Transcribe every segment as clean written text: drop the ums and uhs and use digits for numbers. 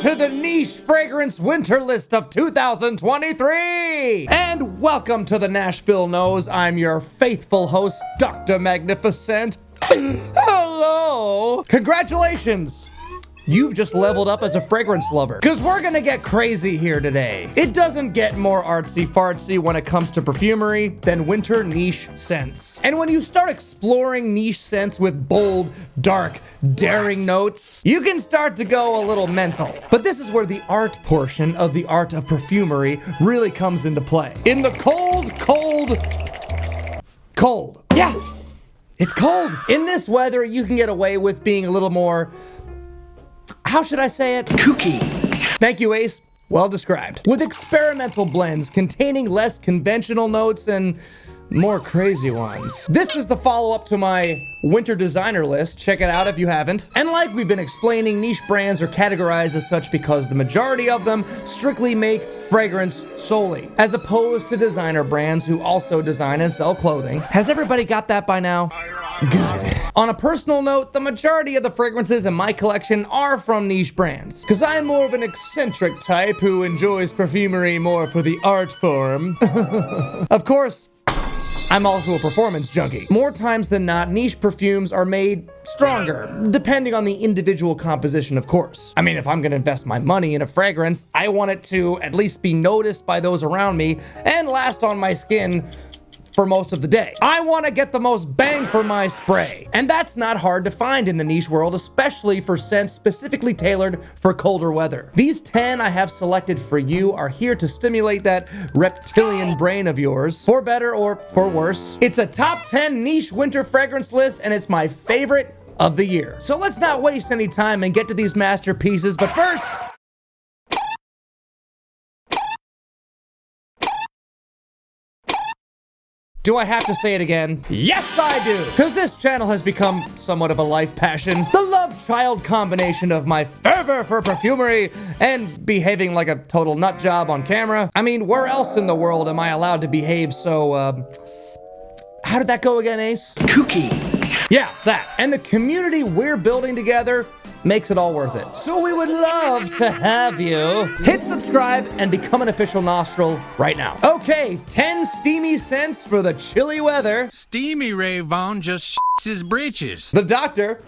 to the niche fragrance winter list of 2023. And welcome to the Nashville Nose. I'm your faithful host, Dr. Magnifiscent. Hello. Congratulations. You've just leveled up as a fragrance lover, because we're gonna get crazy here today. It doesn't get more artsy-fartsy when it comes to perfumery than winter niche scents. And when you start exploring niche scents with bold, dark, daring notes, you can start to go a little mental. But this is where the art portion of the art of perfumery really comes into play. In the cold. Yeah, it's cold. In this weather, you can get away with being a little more, how should I say it? Kooky. Thank you, Ace. Well described. With experimental blends containing less conventional notes and more crazy ones. This is the follow-up to my winter designer list. Check it out if you haven't. And like we've been explaining, niche brands are categorized as such because the majority of them strictly make fragrance solely, as opposed to designer brands who also design and sell clothing. Has everybody got that by now? Good. On a personal note, the majority of the fragrances in my collection are from niche brands, because I'm more of an eccentric type who enjoys perfumery more for the art form. Of course, I'm also a performance junkie. More times than not, niche perfumes are made stronger, depending on the individual composition, of course. I mean, if I'm gonna invest my money in a fragrance, I want it to at least be noticed by those around me and last on my skin for most of the day. I want to get the most bang for my spray. And that's not hard to find in the niche world, especially for scents specifically tailored for colder weather. These 10 I have selected for you are here to stimulate that reptilian brain of yours, for better or for worse. It's a top 10 niche winter fragrance list, and it's my favorite of the year. So let's not waste any time and get to these masterpieces, but first, do I have to say it again? Yes, I do! Because this channel has become somewhat of a life passion. The love child combination of my fervor for perfumery and behaving like a total nut job on camera. I mean, where else in the world am I allowed to behave so, how did that go again, Ace? Kooky. Yeah, that. And the community we're building together makes it all worth it. So we would love to have you hit subscribe and become an official nostril right now. Okay, 10 steamy scents for the chilly weather. Steamy Ray Vaughn just shits his britches. The doctor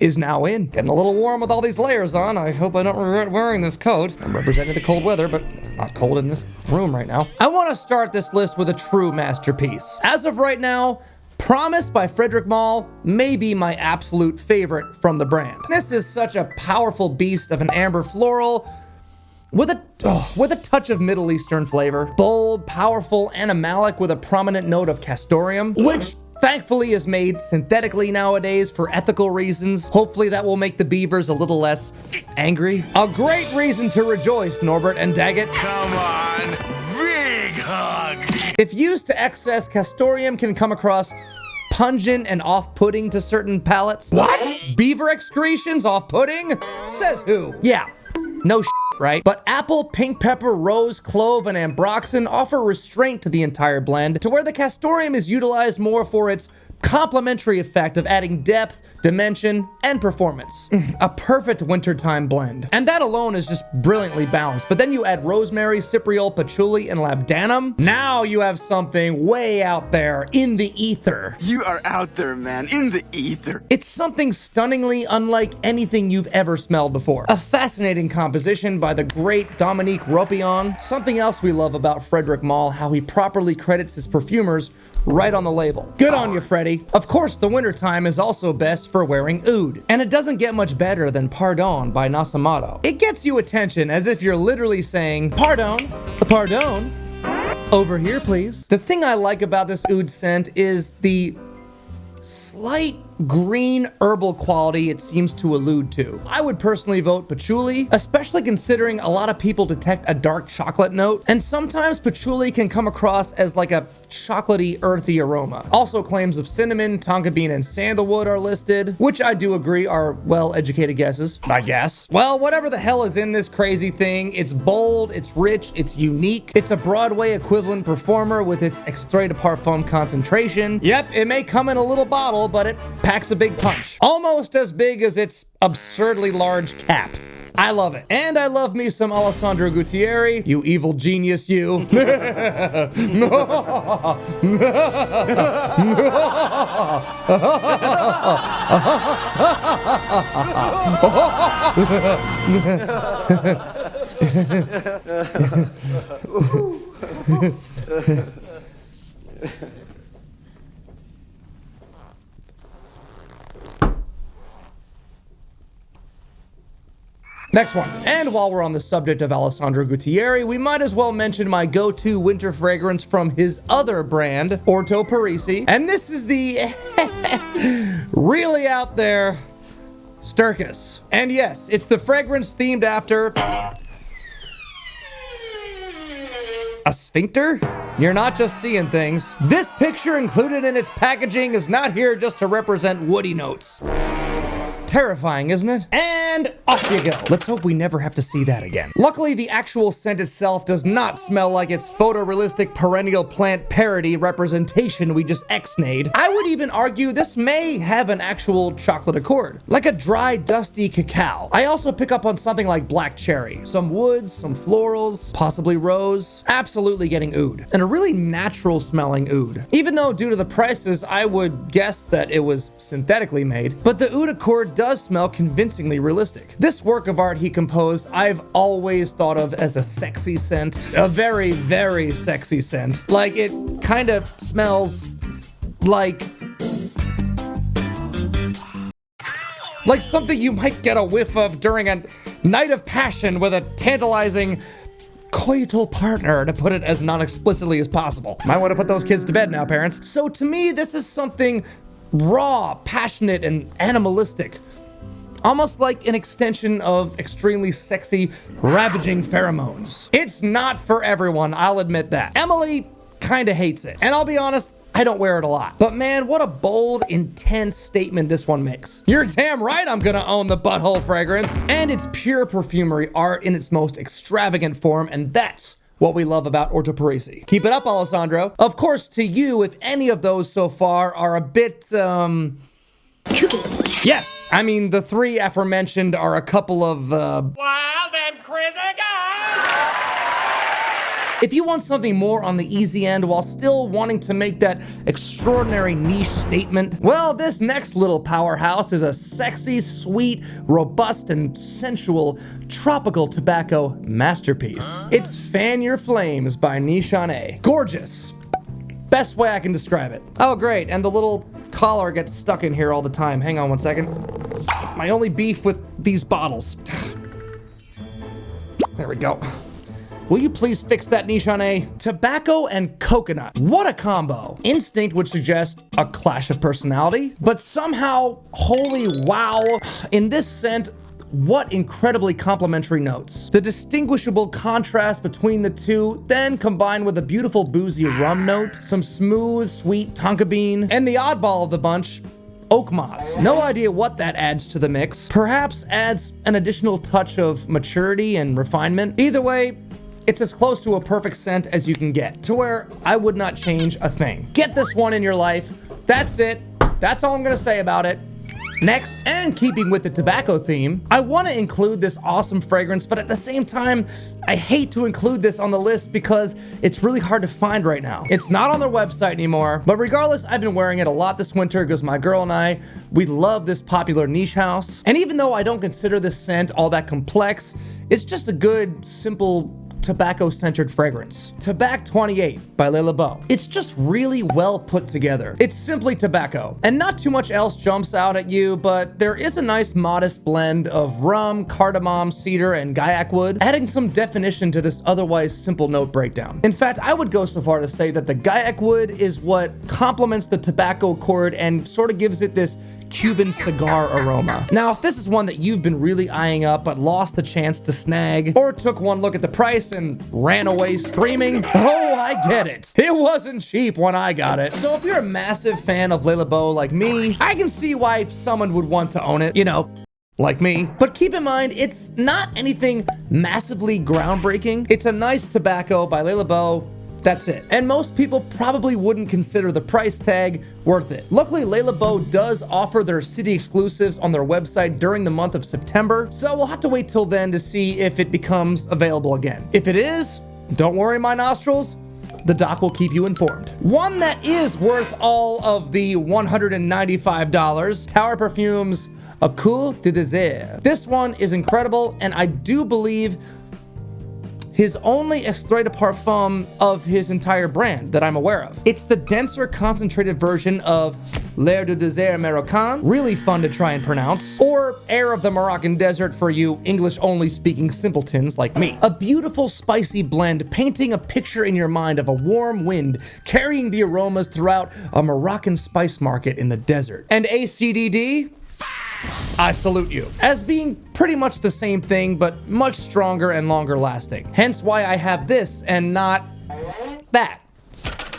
is now in. Getting a little warm with all these layers on. I hope I don't regret wearing this coat. I'm representing the cold weather, but it's not cold in this room right now. I want to start this list with a true masterpiece. As of right now, Promise by Frederic Malle may be my absolute favorite from the brand. This is such a powerful beast of an amber floral with a touch of Middle Eastern flavor. Bold, powerful, animalic with a prominent note of castoreum, which thankfully is made synthetically nowadays for ethical reasons. Hopefully that will make the beavers a little less angry. A great reason to rejoice, Norbert and Daggett. Come on, big hug. If used to excess, castoreum can come across pungent and off-putting to certain palates. What? Beaver excretions off-putting? Says who? Yeah, no shit, right? But apple, pink pepper, rose, clove, and ambroxan offer restraint to the entire blend, to where the castoreum is utilized more for its complementary effect of adding depth, dimension, and performance. A perfect wintertime blend. And that alone is just brilliantly balanced. But then you add rosemary, cypriol, patchouli, and labdanum. Now you have something way out there in the ether. You are out there, man, in the ether. It's something stunningly unlike anything you've ever smelled before. A fascinating composition by the great Dominique Ropion. Something else we love about Frederic Malle, how he properly credits his perfumers right on the label. Good on you, Freddy. Of course, the wintertime is also best for wearing oud. And it doesn't get much better than Pardon by Nasomatto. It gets you attention as if you're literally saying, pardon, over here, please. The thing I like about this oud scent is the slight green herbal quality it seems to allude to. I would personally vote patchouli, especially considering a lot of people detect a dark chocolate note, and sometimes patchouli can come across as like a chocolatey, earthy aroma. Also, claims of cinnamon, tonka bean, and sandalwood are listed, which I do agree are well-educated guesses, I guess. Well, whatever the hell is in this crazy thing, it's bold, it's rich, it's unique, it's a Broadway equivalent performer with its extrait de parfum concentration. Yep, it may come in a little bottle, but it packs a big punch. Almost as big as its absurdly large cap. I love it. And I love me some Alessandro Gutierrez. You evil genius, you. Next one. And while we're on the subject of Alessandro Gutierrez, we might as well mention my go-to winter fragrance from his other brand, Orto Parisi. And this is the really out there Stercus. And yes, it's the fragrance themed after a sphincter? You're not just seeing things. This picture included in its packaging is not here just to represent woody notes. Terrifying, isn't it? And off you go. Let's hope we never have to see that again. Luckily, the actual scent itself does not smell like its photorealistic perennial plant parody representation we just X-nayed. I would even argue this may have an actual chocolate accord, like a dry, dusty cacao. I also pick up on something like black cherry, some woods, some florals, possibly rose, absolutely getting oud, and a really natural smelling oud. Even though due to the prices, I would guess that it was synthetically made, but the oud accord does smell convincingly realistic. This work of art he composed, I've always thought of as a sexy scent, a very, very sexy scent. Like it kind of smells like something you might get a whiff of during a night of passion with a tantalizing coital partner, to put it as non-explicitly as possible. Might want to put those kids to bed now, parents. So to me, this is something raw, passionate, and animalistic. Almost like an extension of extremely sexy, ravaging pheromones. It's not for everyone, I'll admit that. Emily kinda hates it. And I'll be honest, I don't wear it a lot. But man, what a bold, intense statement this one makes. You're damn right I'm gonna own the butthole fragrance. And it's pure perfumery art in its most extravagant form, and that's what we love about Orto Parisi. Keep it up, Alessandro. Of course, to you, if any of those so far are a bit, yes, I mean, the three aforementioned are a couple of, wild and crazy guys! If you want something more on the easy end while still wanting to make that extraordinary niche statement, well, this next little powerhouse is a sexy, sweet, robust, and sensual tropical tobacco masterpiece. It's Fan Your Flames by Nishane. Gorgeous. Best way I can describe it. Oh, great, and the little collar gets stuck in here all the time. Hang on one second. My only beef with these bottles. There we go. Will you please fix that, Nishane? Tobacco and coconut. What a combo. Instinct would suggest a clash of personality, but somehow, holy wow, in this scent, what incredibly complementary notes. The distinguishable contrast between the two, then combined with a beautiful boozy rum note, some smooth, sweet tonka bean, and the oddball of the bunch, oak moss. No idea what that adds to the mix. Perhaps adds an additional touch of maturity and refinement. Either way, it's as close to a perfect scent as you can get, to where I would not change a thing. Get this one in your life. That's it. That's all I'm gonna say about it. Next, and keeping with the tobacco theme, I want to include this awesome fragrance, but at the same time, I hate to include this on the list because it's really hard to find right now. It's not on their website anymore, but regardless, I've been wearing it a lot this winter because my girl and I, we love this popular niche house. And even though I don't consider this scent all that complex, it's just a good, simple, tobacco-centered fragrance. Tabac 28 by Labo. It's just really well put together. It's simply tobacco, and not too much else jumps out at you, but there is a nice modest blend of rum, cardamom, cedar, and gaiac wood, adding some definition to this otherwise simple note breakdown. In fact, I would go so far to say that the gaiac wood is what complements the tobacco chord and sort of gives it this Cuban cigar aroma. Now, if this is one that you've been really eyeing up but lost the chance to snag, or took one look at the price and ran away screaming, oh, I get it. It wasn't cheap when I got it. So if you're a massive fan of Le Labo like me, I can see why someone would want to own it, you know, like me. But keep in mind, it's not anything massively groundbreaking. It's a nice tobacco by Le Labo, That's it. And most people probably wouldn't consider the price tag worth it. Luckily, Labo does offer their city exclusives on their website during the month of September, so we'll have to wait till then to see if it becomes available again. If it is, don't worry my nostrils, the doc will keep you informed. One that is worth all of the $195, Tower Perfumes Coeur de Désert. This one is incredible, and I do believe his only extrait de parfum of his entire brand that I'm aware of. It's the denser, concentrated version of L'air du désert Marocain, really fun to try and pronounce, or Air of the Moroccan Desert for you English-only speaking simpletons like me. A beautiful, spicy blend, painting a picture in your mind of a warm wind carrying the aromas throughout a Moroccan spice market in the desert. And ACDD? I salute you. As being pretty much the same thing, but much stronger and longer lasting. Hence why I have this and not that.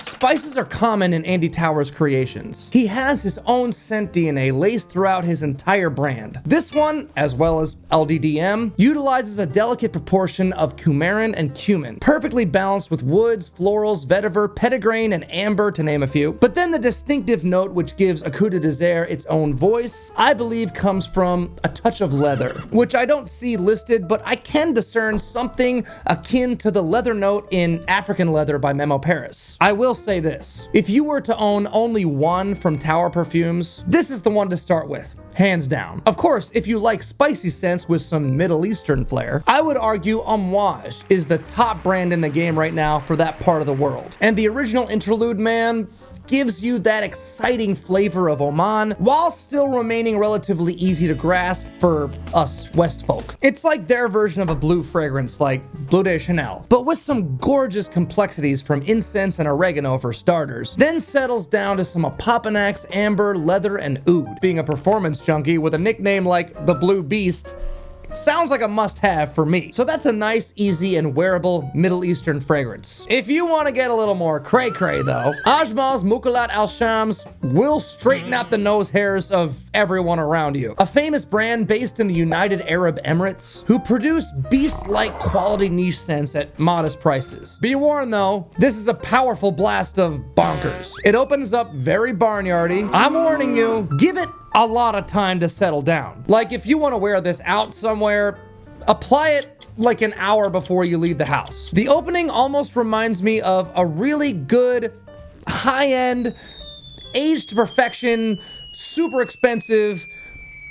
Spices are common in Andy Towers' creations. He has his own scent DNA laced throughout his entire brand. This one, as well as LDDM, utilizes a delicate proportion of coumarin and cumin, perfectly balanced with woods, florals, vetiver, petitgrain, and amber, to name a few. But then the distinctive note which gives a Coeur de Désert its own voice, I believe comes from a touch of leather, which I don't see listed, but I can discern something akin to the leather note in African Leather by Memo Paris. I will say this, if you were to own only one from Tower Perfumes, this is the one to start with, hands down. Of course, if you like spicy scents with some Middle Eastern flair, I would argue Amouage is the top brand in the game right now for that part of the world. And the original Interlude Man gives you that exciting flavor of Oman while still remaining relatively easy to grasp for us West folk. It's like their version of a blue fragrance like Bleu de Chanel, but with some gorgeous complexities from incense and oregano for starters, then settles down to some Opopanax, amber, leather, and oud. Being a performance junkie with a nickname like the Blue Beast, sounds like a must-have for me. So that's a nice, easy, and wearable Middle Eastern fragrance. If you want to get a little more cray-cray though, Ajmal's Mukhallat al-Shams will straighten out the nose hairs of everyone around you. A famous brand based in the United Arab Emirates who produce beast-like quality niche scents at modest prices. Be warned though, this is a powerful blast of bonkers. It opens up very barnyardy. I'm warning you, give it a lot of time to settle down. Like if you want to wear this out somewhere, apply it like an hour before you leave the house. The opening almost reminds me of a really good, high-end, aged to perfection, super expensive,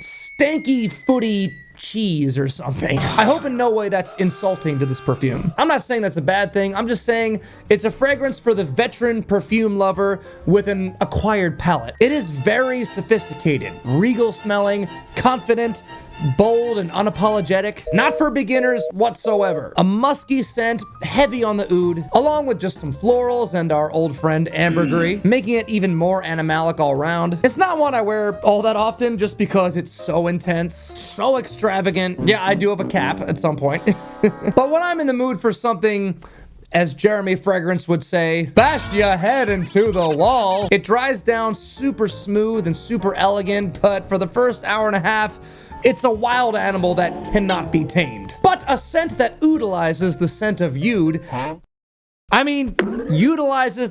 stanky footy cheese or something. I hope in no way that's insulting to this perfume. I'm not saying that's a bad thing. I'm just saying it's a fragrance for the veteran perfume lover with an acquired palate. It is very sophisticated, regal smelling, confident, bold, and unapologetic. Not for beginners whatsoever. A musky scent, heavy on the oud, along with just some florals and our old friend ambergris, making it even more animalic all around. It's not one I wear all that often just because it's so intense, so extravagant. Yeah, I do have a cap at some point. But when I'm in the mood for something, as Jeremy Fragrance would say, bash your head into the wall, it dries down super smooth and super elegant, but for the first hour and a half, it's a wild animal that cannot be tamed. But a scent that utilizes the scent of utilizes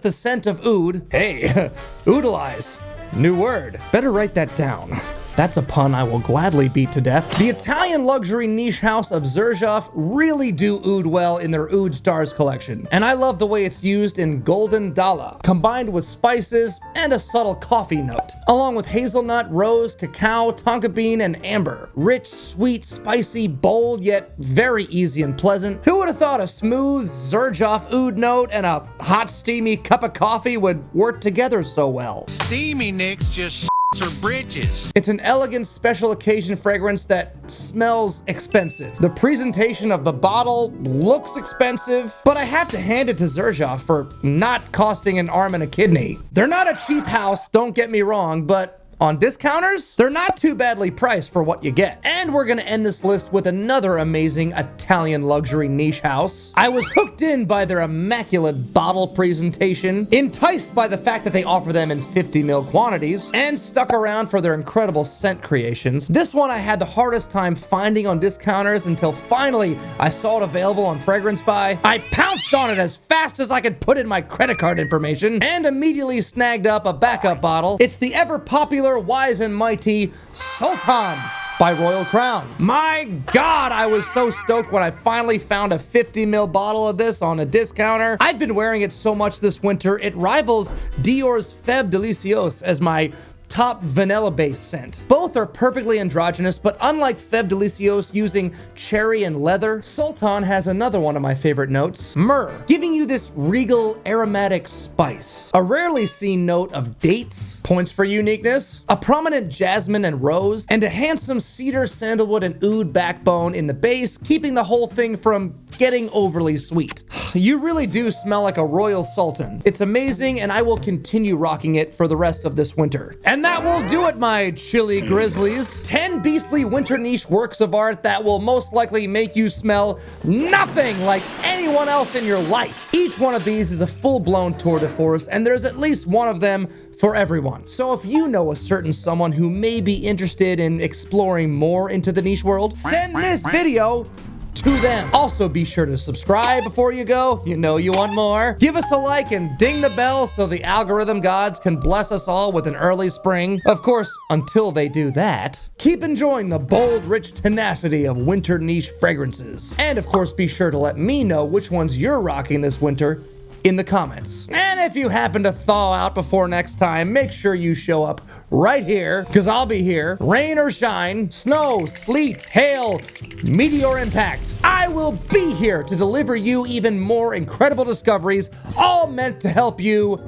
the scent of oud. Hey, utilize. New word. Better write that down. That's a pun I will gladly beat to death. The Italian luxury niche house of Xerjoff really do oud well in their Oud Stars collection. And I love the way it's used in Golden Dallah, combined with spices and a subtle coffee note, along with hazelnut, rose, cacao, tonka bean, and amber. Rich, sweet, spicy, bold, yet very easy and pleasant. Who would have thought a smooth Xerjoff oud note and a hot, steamy cup of coffee would work together so well? Steamy Nicks just her britches. It's an elegant special occasion fragrance that smells expensive. The presentation of the bottle looks expensive, but I have to hand it to Xerjoff for not costing an arm and a kidney. They're not a cheap house, don't get me wrong, but on discounters, they're not too badly priced for what you get. And we're gonna end this list with another amazing Italian luxury niche house. I was hooked in by their immaculate bottle presentation, enticed by the fact that they offer them in 50 ml quantities, and stuck around for their incredible scent creations. This one I had the hardest time finding on discounters until finally I saw it available on Fragrance Buy. I pounced on it as fast as I could put in my credit card information and immediately snagged up a backup bottle. It's the ever popular, wise and mighty Sultan by Royal Crown. My God, I was so stoked when I finally found a 50 ml bottle of this on a discounter. I've been wearing it so much this winter, it rivals Dior's Fève Délicieuse as my top vanilla-based scent. Both are perfectly androgynous, but unlike Fève Délicieuse using cherry and leather, Sultan has another one of my favorite notes, myrrh, giving you this regal aromatic spice. A rarely seen note of dates, points for uniqueness, a prominent jasmine and rose, and a handsome cedar, sandalwood, and oud backbone in the base, keeping the whole thing from getting overly sweet. You really do smell like a royal sultan. It's amazing, and I will continue rocking it for the rest of this winter. And that will do it, my chilly grizzlies. 10 beastly winter niche works of art that will most likely make you smell nothing like anyone else in your life. Each one of these is a full-blown tour de force, and there's at least one of them for everyone. So if you know a certain someone who may be interested in exploring more into the niche world, send this video to them. Also, be sure to subscribe before you go. You know you want more. Give us a like and ding the bell so the algorithm gods can bless us all with an early spring. Of course, until they do that, keep enjoying the bold, rich tenacity of winter niche fragrances. And of course, be sure to let me know which ones you're rocking this winter in the comments. And if you happen to thaw out before next time, make sure you show up right here, because I'll be here, rain or shine, snow, sleet, hail, meteor impact. I will be here to deliver you even more incredible discoveries, all meant to help you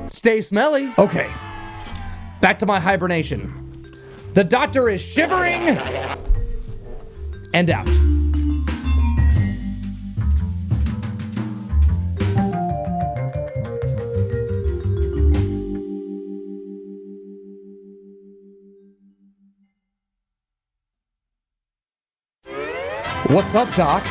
stay smelly. Okay, back to my hibernation. The doctor is shivering and out. What's up, Doc?